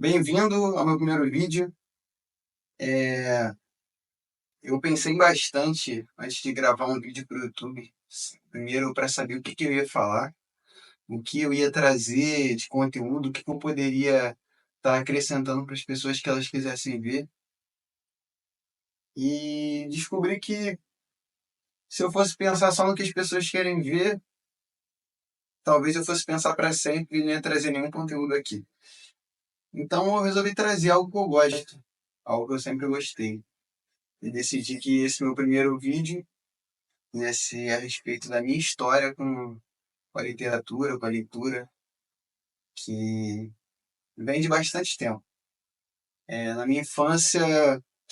Bem-vindo ao meu primeiro vídeo. É, eu pensei bastante antes de gravar um vídeo para o YouTube. Primeiro, para saber o que eu ia falar, o que eu ia trazer de conteúdo, o que eu poderia estar acrescentando para as pessoas que elas quisessem ver. E descobri que se eu fosse pensar só no que as pessoas querem ver, talvez eu fosse pensar para sempre e não ia trazer nenhum conteúdo aqui. Então eu resolvi trazer algo que eu gosto, algo que eu sempre gostei. E decidi que esse meu primeiro vídeo ia ser a respeito da minha história com a literatura, com a leitura, que vem de bastante tempo. Na minha infância,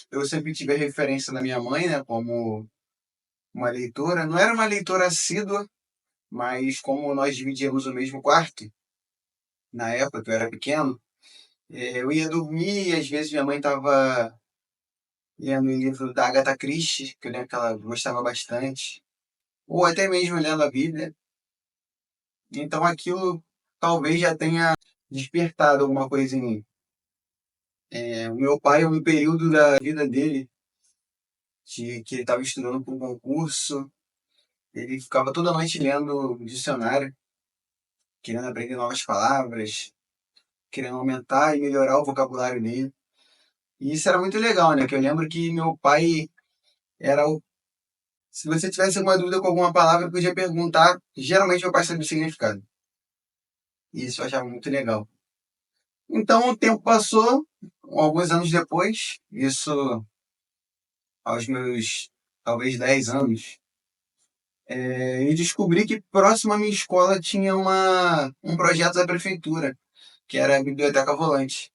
eu sempre tive a referência da minha mãe, né, como uma leitora. Não era uma leitora assídua, mas como nós dividíamos o mesmo quarto, na época que eu era pequeno, eu ia dormir e às vezes minha mãe estava lendo um livro da Agatha Christie, que eu lembro que ela gostava bastante, ou até mesmo lendo a Bíblia. Então aquilo talvez já tenha despertado alguma coisa em mim. O meu pai, no período da vida dele, que ele estava estudando para um concurso, ele ficava toda noite lendo o dicionário, querendo aprender novas palavras, querendo aumentar e melhorar o vocabulário dele. E isso era muito legal, né? Que eu lembro que meu pai era o. Se você tivesse alguma dúvida com alguma palavra, podia perguntar. Geralmente meu pai sabia o significado. E isso eu achava muito legal. Então o tempo passou, alguns anos depois, isso aos meus talvez 10 anos, eu descobri que próximo à minha escola tinha um projeto da prefeitura, que era a Biblioteca Volante.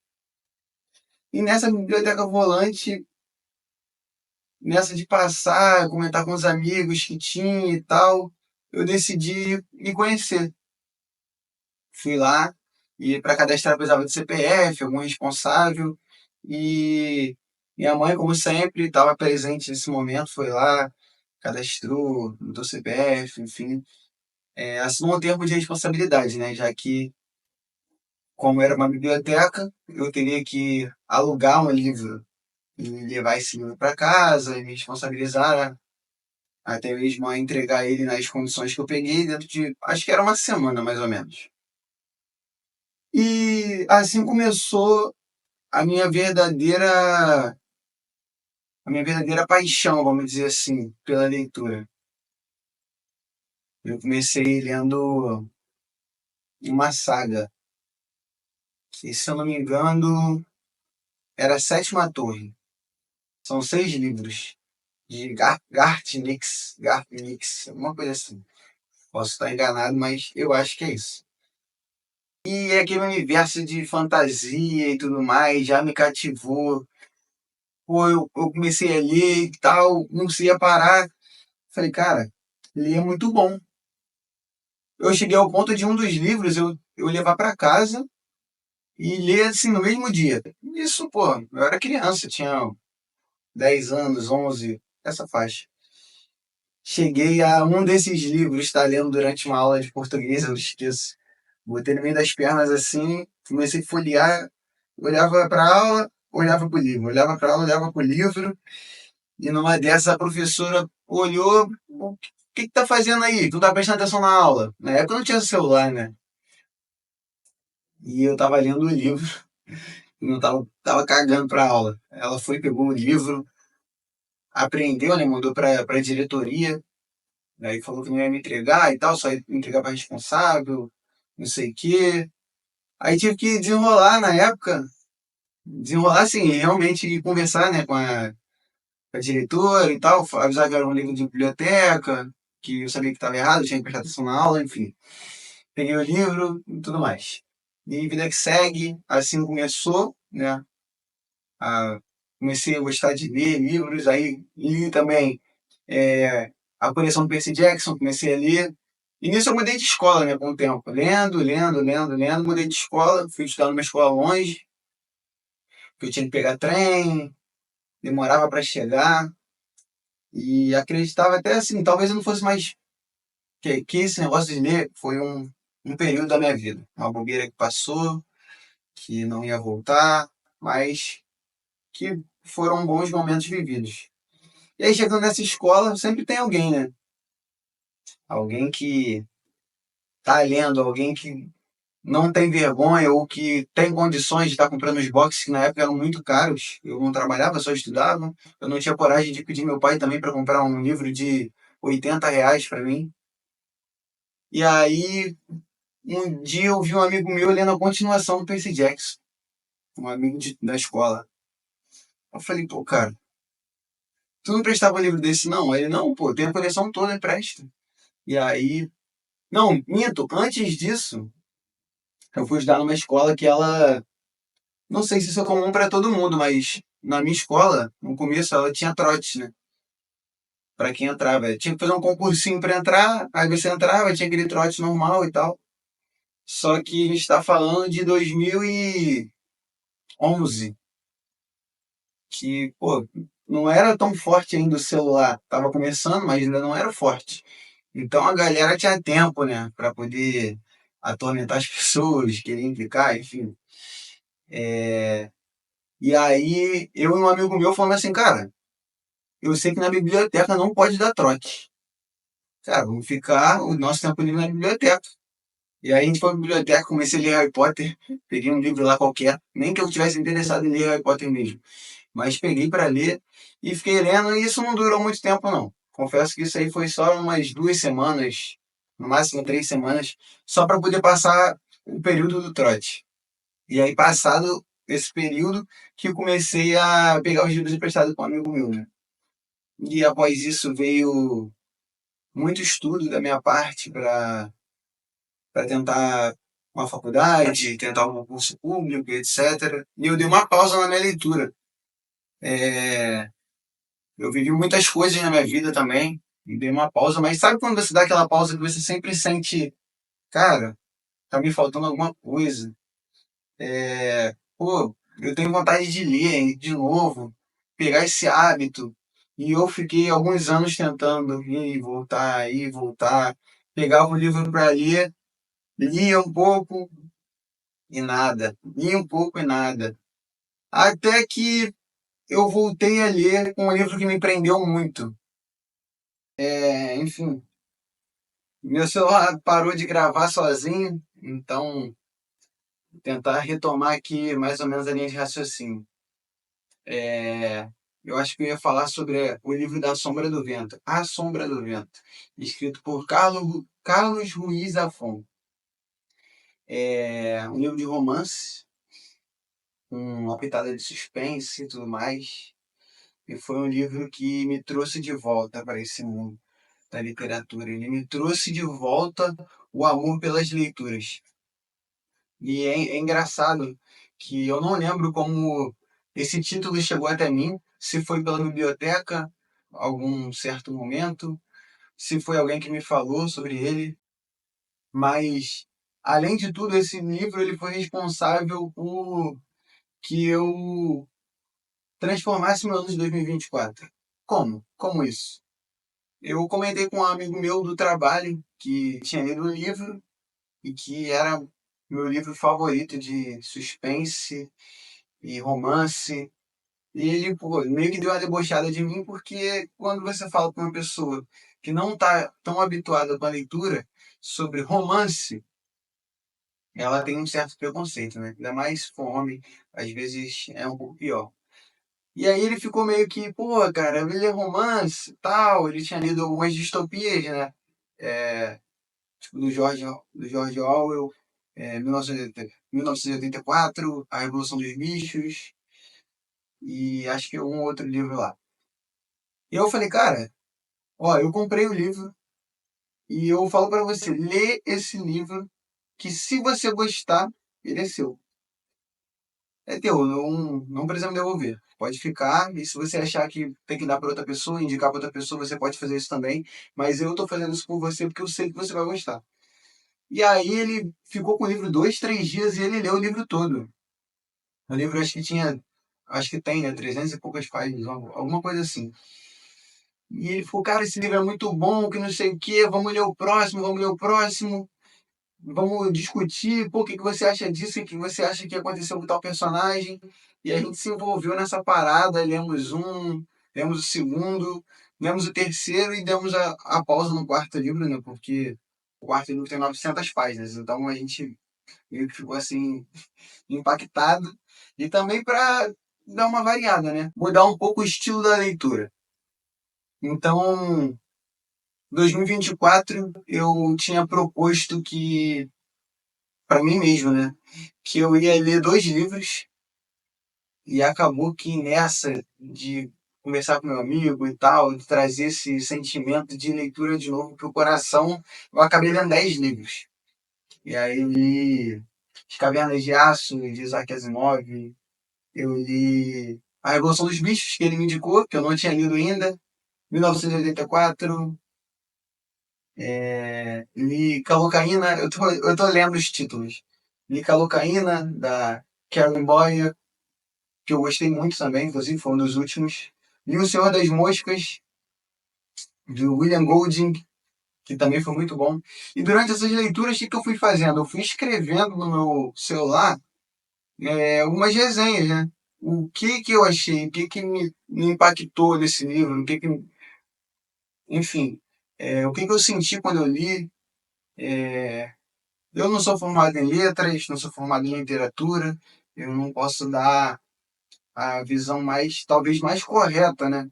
E nessa Biblioteca Volante, nessa de passar, comentar com os amigos que tinha e tal, eu decidi me conhecer. Fui lá e para cadastrar precisava de CPF, algum responsável. E minha mãe, como sempre, estava presente nesse momento, foi lá, cadastrou, botou CPF, enfim. Assinou um termo de responsabilidade, né? Já que, como era uma biblioteca, eu teria que alugar um livro e levar esse livro para casa e me responsabilizar até mesmo a entregar ele nas condições que eu peguei dentro de, acho que era uma semana mais ou menos. E assim começou a minha verdadeira a minha verdadeira paixão, vamos dizer assim, pela leitura. Eu comecei lendo uma saga, que se eu não me engano era a Sétima Torre. São 6 livros de Garthnix, alguma coisa assim. Posso estar enganado, mas eu acho que é isso. E aquele universo de fantasia e tudo mais já me cativou. Pô, eu comecei a ler e tal, não conseguia parar. Falei, cara, ler é muito bom. Eu cheguei ao ponto de um dos livros eu levar para casa e ler assim no mesmo dia. Isso, pô, eu era criança, tinha 10 anos, 11, essa faixa. Cheguei a um desses livros, estar lendo durante uma aula de português, eu não esqueço. Botei no meio das pernas assim, comecei a folhear, olhava para a aula, olhava para o livro, olhava para a aula, olhava para o livro, e numa dessas a professora olhou, o que tá fazendo aí? Tu tá prestando atenção na aula? Na época não tinha celular, né? E eu tava lendo o livro, e não tava cagando pra aula. Ela foi, pegou o livro, aprendeu, né? Mandou pra diretoria, aí falou que não ia me entregar e tal, só ia me entregar pra responsável, não sei o quê. Aí tive que desenrolar na época, desenrolar assim, realmente conversar, né, com a diretora e tal, avisar que era um livro de biblioteca, que eu sabia que estava errado, tinha que prestar atenção na aula, enfim. Peguei o livro e tudo mais. E vida que segue, assim começou, né? A, comecei a gostar de ler livros, aí li também a coleção do Percy Jackson, comecei a ler. E nisso eu mudei de escola, né, com o tempo. Lendo, mudei de escola, fui estudar numa escola longe, que eu tinha que pegar trem, demorava para chegar, e acreditava até assim, talvez eu não fosse mais. Que esse negócio de ler foi um período da minha vida, uma bobeira que passou, que não ia voltar, mas que foram bons momentos vividos. E aí, chegando nessa escola, sempre tem alguém, né? Alguém que tá lendo, alguém que não tem vergonha ou que tem condições de estar comprando os boxes que na época eram muito caros. Eu não trabalhava, só estudava. Eu não tinha coragem de pedir meu pai também para comprar um livro de R$ 80 para mim. E aí, um dia eu vi um amigo meu lendo a continuação do Percy Jackson, um amigo da escola. Eu falei, pô, cara, tu não prestava um livro desse não? Aí ele, não, pô, tem a coleção toda, empresta. E aí, não, minto, antes disso, eu fui estudar numa escola que ela, não sei se isso é comum para todo mundo, mas na minha escola, no começo, ela tinha trote, né? Para quem entrava. Tinha que fazer um concursinho para entrar, aí você entrava, tinha aquele trote normal e tal. Só que a gente está falando de 2011, que, pô, não era tão forte ainda o celular. Tava começando, mas ainda não era forte. Então a galera tinha tempo, né, para poder atormentar as pessoas, querer implicar, enfim. E aí eu e um amigo meu falando assim, cara, eu sei que na biblioteca não pode dar trote. Cara, vamos ficar o nosso tempo livre na biblioteca. E aí a gente foi pra biblioteca, comecei a ler Harry Potter, peguei um livro lá qualquer, nem que eu tivesse interessado em ler Harry Potter mesmo, mas peguei para ler e fiquei lendo e isso não durou muito tempo não. Confesso que isso aí foi só umas 2 semanas, no máximo 3 semanas, só para poder passar o período do trote. E aí passado esse período que eu comecei a pegar os livros emprestados com um amigo meu, né? E após isso veio muito estudo da minha parte para tentar uma faculdade, tentar um concurso público, etc. E eu dei uma pausa na minha leitura. É, eu vivi muitas coisas na minha vida também, e dei uma pausa, mas sabe quando você dá aquela pausa que você sempre sente, cara, tá me faltando alguma coisa? Pô, eu tenho vontade de ler de novo, pegar esse hábito. E eu fiquei alguns anos tentando ir e voltar. Pegava o livro para ler, lia um pouco e nada, lia um pouco e nada. Até que eu voltei a ler um livro que me prendeu muito. Enfim, meu celular parou de gravar sozinho, então vou tentar retomar aqui mais ou menos a linha de raciocínio. É, eu acho que eu ia falar sobre o livro da Sombra do Vento, A Sombra do Vento, escrito por Carlos Ruiz Zafón. É um livro de romance, com uma pitada de suspense e tudo mais. E foi um livro que me trouxe de volta para esse mundo da literatura. Ele me trouxe de volta o amor pelas leituras. E é engraçado que eu não lembro como esse título chegou até mim, se foi pela biblioteca, algum certo momento, se foi alguém que me falou sobre ele, mas além de tudo, esse livro ele foi responsável por que eu transformasse meu ano de 2024. Como? Como isso? Eu comentei com um amigo meu do trabalho que tinha lido o livro e que era meu livro favorito de suspense e romance. E ele, pô, meio que deu uma debochada de mim, porque quando você fala com uma pessoa que não está tão habituada com a leitura sobre romance, ela tem um certo preconceito, né? Ainda mais se for homem, às vezes é um pouco pior. E aí ele ficou meio que, pô, cara, ele lê romance e tal, ele tinha lido algumas distopias, né? É, tipo, do George Orwell, 1984, A Revolução dos Bichos, e acho que um outro livro lá. E eu falei, cara, ó, eu comprei o livro e eu falo pra você, lê esse livro, que se você gostar, ele é seu. É teu, não precisa me devolver. Pode ficar, e se você achar que tem que dar para outra pessoa, indicar para outra pessoa, você pode fazer isso também. Mas eu tô fazendo isso por você porque eu sei que você vai gostar. E aí ele ficou com o livro 2, 3 dias e ele leu o livro todo. O livro acho que tem, né, 300 e poucas páginas, alguma coisa assim. E ele falou, cara, esse livro é muito bom, que não sei o quê, vamos ler o próximo, vamos ler o próximo. vamos discutir, pô, o que que você acha disso, o que você acha que aconteceu com tal personagem. E a gente se envolveu nessa parada, lemos um, lemos o segundo, lemos o terceiro e demos a pausa no quarto livro, né? Porque o quarto livro tem 900 páginas, então a gente meio que ficou assim, impactado. E também para dar uma variada, né? Mudar um pouco o estilo da leitura. Então, 2024 eu tinha proposto que, para mim mesmo, né? Que eu ia ler 2 livros e acabou que nessa de conversar com meu amigo e tal, de trazer esse sentimento de leitura de novo pro coração, eu acabei lendo 10 livros. E aí eu li As Cavernas de Aço, de Isaac Asimov, eu li A Revolução dos Bichos, que ele me indicou, que eu não tinha lido ainda, 1984, li Calocaína, eu tô lendo os títulos. Li Calocaína, da Karen Boyer, que eu gostei muito também, inclusive foi um dos últimos. Li O Senhor das Moscas, de William Golding, que também foi muito bom. E durante essas leituras, o que eu fui fazendo? Eu fui escrevendo no meu celular algumas resenhas, né? O que que eu achei, o que que me impactou nesse livro, o que que, enfim, o que que eu senti quando eu li. Eu não sou formado em letras, não sou formado em literatura, eu não posso dar a visão mais, talvez mais correta, né?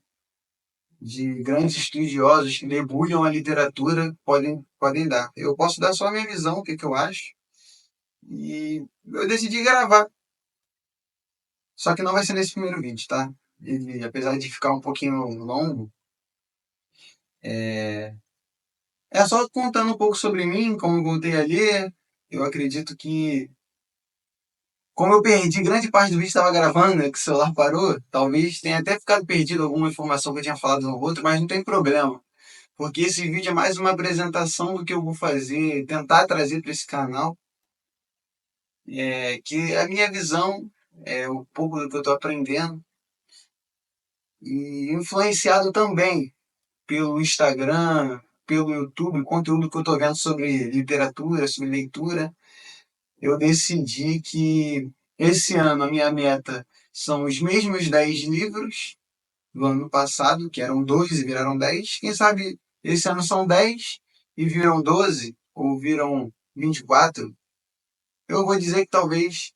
De grandes estudiosos que debulham a literatura podem dar. Eu posso dar só a minha visão, o que, que eu acho, e eu decidi gravar. Só que não vai ser nesse primeiro vídeo, tá? E apesar de ficar um pouquinho longo, é só contando um pouco sobre mim, como eu voltei a ler. Eu acredito que, como eu perdi grande parte do vídeo que estava gravando, né, que o celular parou, talvez tenha até ficado perdido alguma informação que eu tinha falado no outro, mas não tem problema. Porque esse vídeo é mais uma apresentação do que eu vou fazer, tentar trazer para esse canal, que é a minha visão, um pouco do que eu estou aprendendo, e influenciado também pelo Instagram, pelo YouTube, conteúdo que eu estou vendo sobre literatura, sobre leitura. Eu decidi que esse ano a minha meta são os mesmos 10 livros do ano passado, que eram 12 e viraram 10. Quem sabe esse ano são 10 e viram 12 ou viram 24. Eu vou dizer que talvez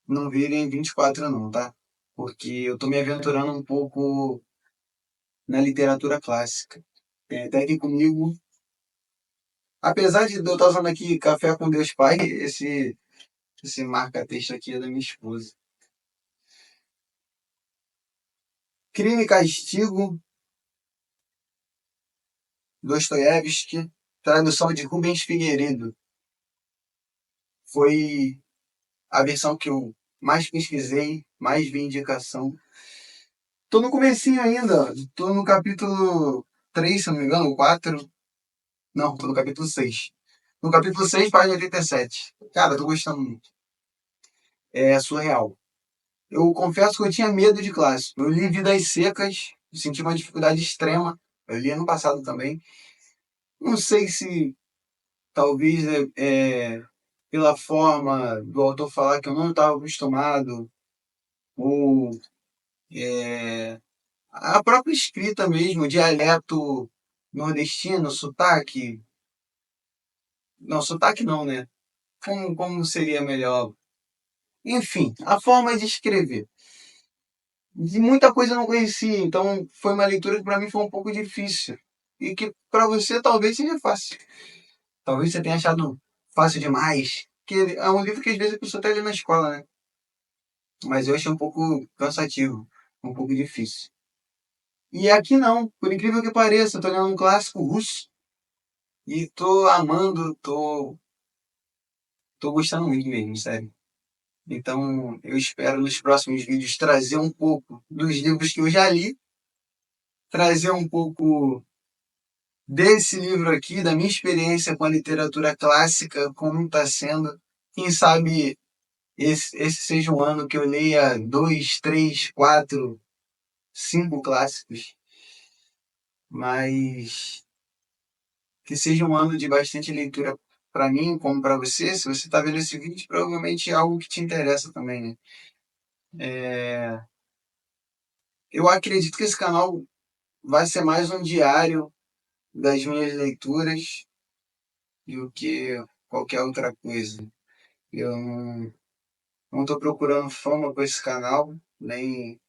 não virem 24 não, tá? Porque eu tô me aventurando um pouco na literatura clássica. Tem até aqui comigo, apesar de eu estar usando aqui Café com Deus Pai, esse marca-texto aqui é da minha esposa. Crime e Castigo, Dostoiévski, tradução de Rubens Figueiredo. Foi a versão que eu mais pesquisei, mais vi indicação. Tô no comecinho ainda, tô no capítulo 3, se eu não me engano, ou 4. Não, tô no capítulo 6. No capítulo 6, página 87. Cara, tô gostando muito. É surreal. Eu confesso que eu tinha medo de clássico. Eu li Vidas Secas, senti uma dificuldade extrema. Eu li ano passado também. Não sei se talvez pela forma do autor falar que eu não estava acostumado, ou a própria escrita mesmo, o dialeto nordestino, sotaque. Não, sotaque não, né? Como seria melhor? Enfim, a forma de escrever. De muita coisa eu não conhecia, então foi uma leitura que para mim foi um pouco difícil. E que para você talvez seja fácil. Talvez você tenha achado fácil demais. Que é um livro que às vezes a pessoa está lendo na escola, né? Mas eu achei um pouco cansativo, um pouco difícil. E aqui não, por incrível que pareça, eu tô lendo um clássico russo e tô amando, tô gostando muito mesmo, sério. Então, eu espero nos próximos vídeos trazer um pouco dos livros que eu já li, trazer um pouco desse livro aqui, da minha experiência com a literatura clássica, como está sendo. Quem sabe esse seja um ano que eu leia 2, 3, 4, 5 clássicos, mas que seja um ano de bastante leitura para mim como para você, se você está vendo esse vídeo, provavelmente é algo que te interessa também, né? Eu acredito que esse canal vai ser mais um diário das minhas leituras do que qualquer outra coisa. Eu não estou procurando fama com esse canal, nem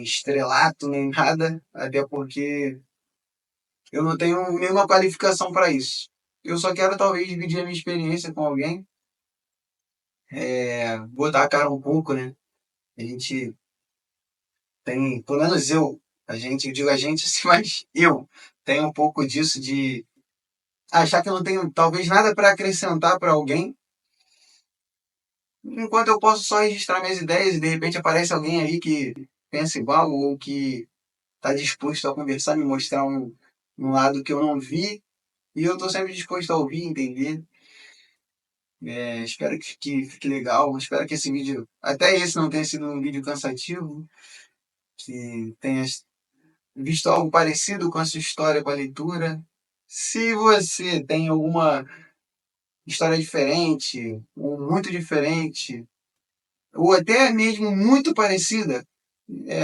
estrelato, nem nada, até porque eu não tenho nenhuma qualificação para isso. Eu só quero talvez dividir a minha experiência com alguém, botar a cara um pouco, né? A gente tem, pelo menos eu digo a gente assim, mas eu tenho um pouco disso de achar que eu não tenho talvez nada para acrescentar para alguém, enquanto eu posso só registrar minhas ideias e de repente aparece alguém aí que pensa igual ou que está disposto a conversar, me mostrar um lado que eu não vi e eu estou sempre disposto a ouvir, entender. Espero que fique legal, espero que esse vídeo, até esse não tenha sido um vídeo cansativo, que tenha visto algo parecido com a sua história com a leitura. Se você tem alguma história diferente, ou muito diferente, ou até mesmo muito parecida,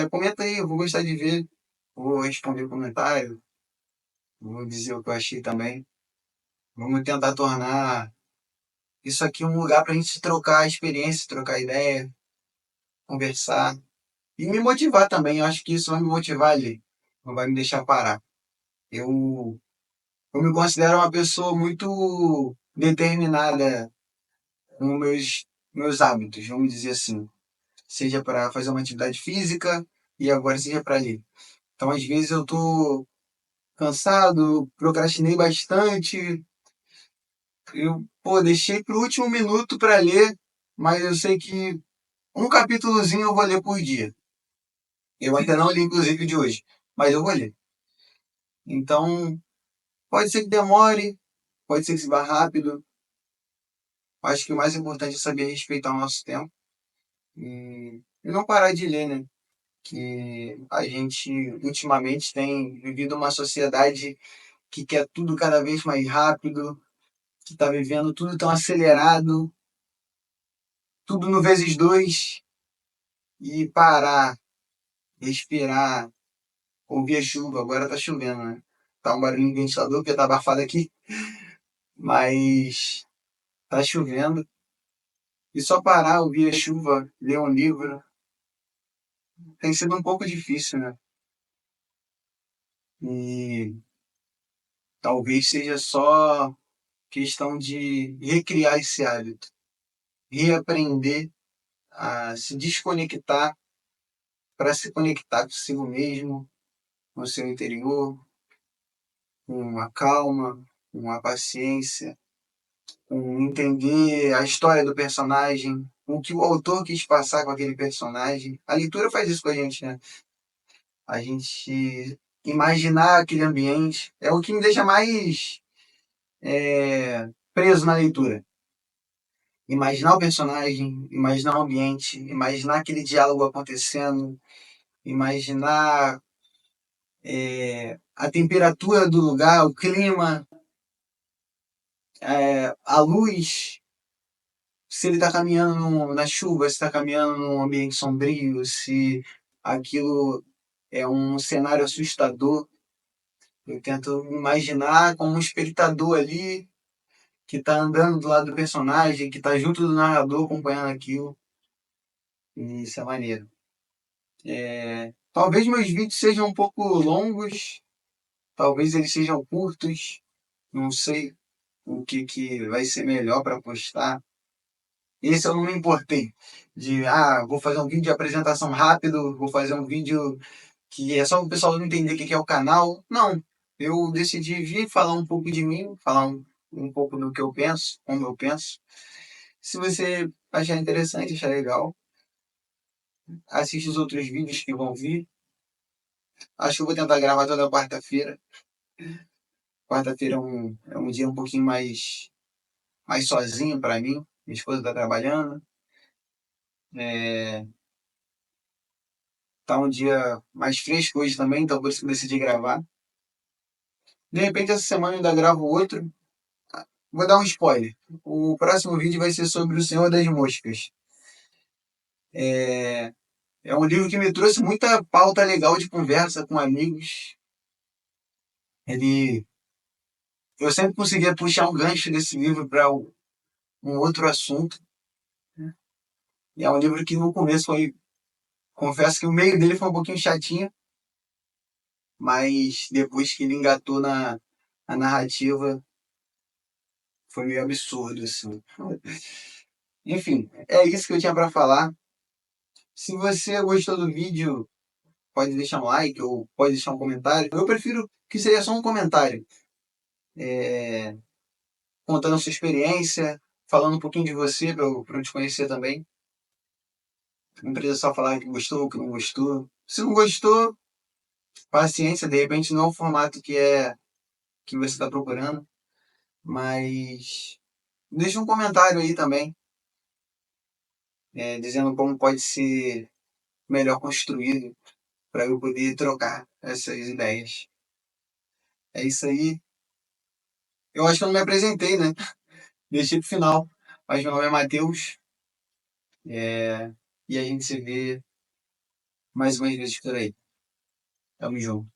comenta aí, eu vou gostar de ver. Vou responder comentário, vou dizer o que eu achei também. Vamos tentar tornar isso aqui um lugar para a gente trocar experiência, trocar ideia, conversar e me motivar também. Eu acho que isso vai me motivar ali, não vai me deixar parar. Eu, eu me considero uma pessoa muito determinada com meus hábitos, vamos dizer assim. Seja para fazer uma atividade física e agora seja para ler. Então, às vezes, eu tô cansado, procrastinei bastante. Deixei pro último minuto para ler, mas eu sei que um capítulozinho eu vou ler por dia. Eu ainda não li, inclusive, o de hoje, mas eu vou ler. Então, pode ser que demore, pode ser que se vá rápido. Acho que o mais importante é saber respeitar o nosso tempo e não parar de ler, né? Que a gente ultimamente tem vivido uma sociedade que quer tudo cada vez mais rápido, que está vivendo tudo tão acelerado, tudo no vezes dois, e parar, respirar, ouvir a chuva. Agora tá chovendo, né? Tá um barulho de ventilador porque tá abafado aqui, mas tá chovendo. E só parar, ouvir a chuva, ler um livro, tem sido um pouco difícil, né? E talvez seja só questão de recriar esse hábito, reaprender a se desconectar para se conectar consigo mesmo, com o seu interior, com a calma, com a paciência, com entender a história do personagem, o que o autor quis passar com aquele personagem. A leitura faz isso com a gente, né? A gente imaginar aquele ambiente é o que me deixa mais preso na leitura. Imaginar o personagem, imaginar o ambiente, imaginar aquele diálogo acontecendo, imaginar a temperatura do lugar, o clima, a luz, se ele está caminhando na chuva, se está caminhando num ambiente sombrio, se aquilo é um cenário assustador. Eu tento imaginar como um espectador ali que está andando do lado do personagem, que está junto do narrador acompanhando aquilo. E isso é maneiro. Talvez meus vídeos sejam um pouco longos, talvez eles sejam curtos, não sei o que vai ser melhor para postar. Esse eu não me importei. Vou fazer um vídeo de apresentação rápido, vou fazer um vídeo que é só o pessoal não entender o que é o canal. Não. Eu decidi vir falar um pouco de mim, falar um pouco do que eu penso, como eu penso. Se você achar interessante, achar legal, assiste os outros vídeos que vão vir. Acho que eu vou tentar gravar toda quarta-feira. Quarta-feira é um dia um pouquinho mais sozinho para mim. Minha esposa está trabalhando. Tá um dia mais fresco hoje também, então por isso que eu decidi gravar. De repente essa semana eu ainda gravo outro. vou dar um spoiler. O próximo vídeo vai ser sobre O Senhor das Moscas. É, é um livro que me trouxe muita pauta legal de conversa com amigos. Ele, eu sempre conseguia puxar um gancho desse livro para um outro assunto. E é um livro que no começo foi, confesso que o meio dele foi um pouquinho chatinho, mas depois que ele engatou na a narrativa, foi meio absurdo, assim. Enfim, é isso que eu tinha para falar. Se você gostou do vídeo, pode deixar um like ou pode deixar um comentário. Eu prefiro que seja só um comentário, contando a sua experiência, falando um pouquinho de você para eu te conhecer também. Não precisa só falar que gostou, que não gostou. Se não gostou, paciência, de repente não é o formato que você está procurando, mas deixa um comentário aí também, dizendo como pode ser melhor construído para eu poder trocar essas ideias. É isso aí. Eu acho que eu não me apresentei, né? Deixei pro final. Mas meu nome é Matheus. E a gente se vê mais umas vezes por aí. Tamo junto.